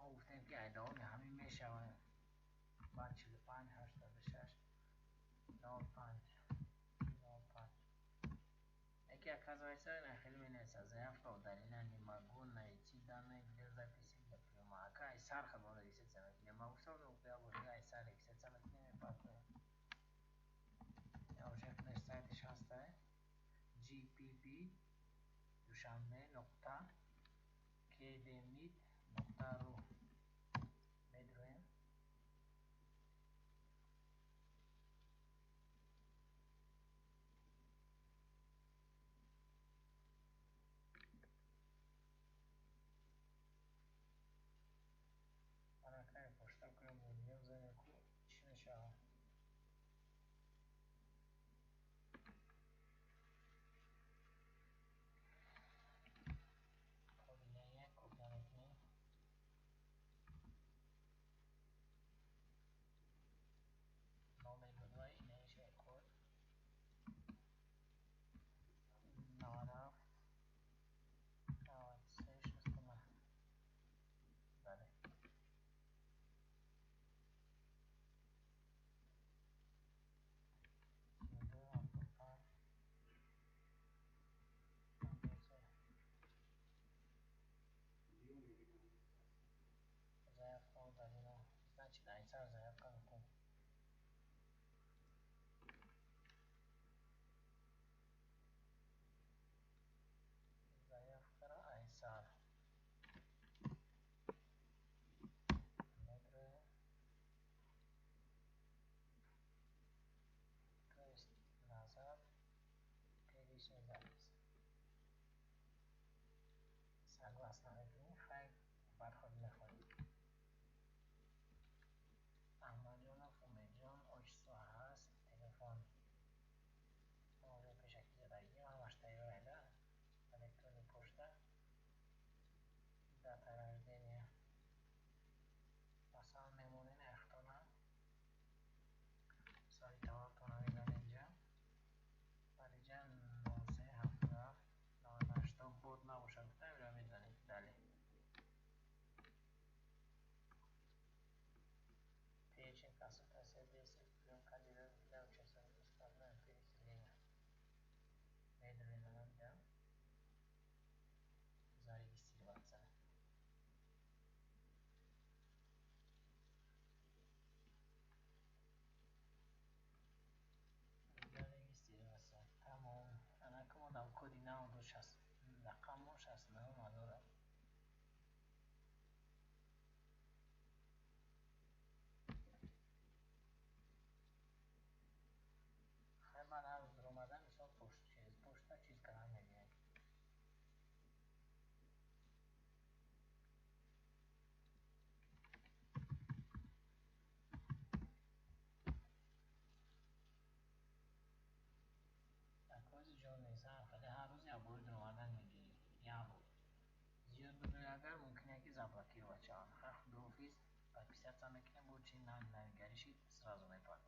ما گفتیم که ادامه همین میشوند. بعد 45 86 95 95 یکی از کازوایسای خیلی نیست از هفته و در این نیمگون نیچی دانه بیل записи для приема ай сар хабар десе цемет не могу сам но я буду ай сар эксе цемет не папа я уже на сайте шаста gpp душанбе нокта kdmit нокта ру медроем Она какая пошла к нему, не в заняку, сначала. Кодинение, копианетни. Номер будвай, нейше код. Нара. А, все шестуна. Далее. Заявка удалена. Значит, айцар заявка руку. Заявка айцар. Метро. То есть назад. Перейшли запись. Согласно этому, хай подход находит. Ahmadjonov Umedjon отчество هست تلفن موضوع پیشکی زدگی همش تیاره الکترونی پشته data рождения مثلا نمونه اختونه سایت هاتون میدن اینجا اینجا 9377 98 بود نباشه گفتم اینجا میدانید دلی پیچین консультация действий прием кандидатов для участия в бесплатном переселении медленно надо зарегистрироваться зарегистрироваться تمام انا كمان دام کدی 9260 رقم 69 ندارم من هر روز اومدم مثلا پشت چیز کنم نمیاد کوز جون نیستم خیلی هر روز یا بود اومدن میگی یا بود زیاد بدون اگر ممکنه که زباکی رو بچه آن خیلی خداوفیز و پیست هم میکنه بود چین نمیگریشید سرازو میپاد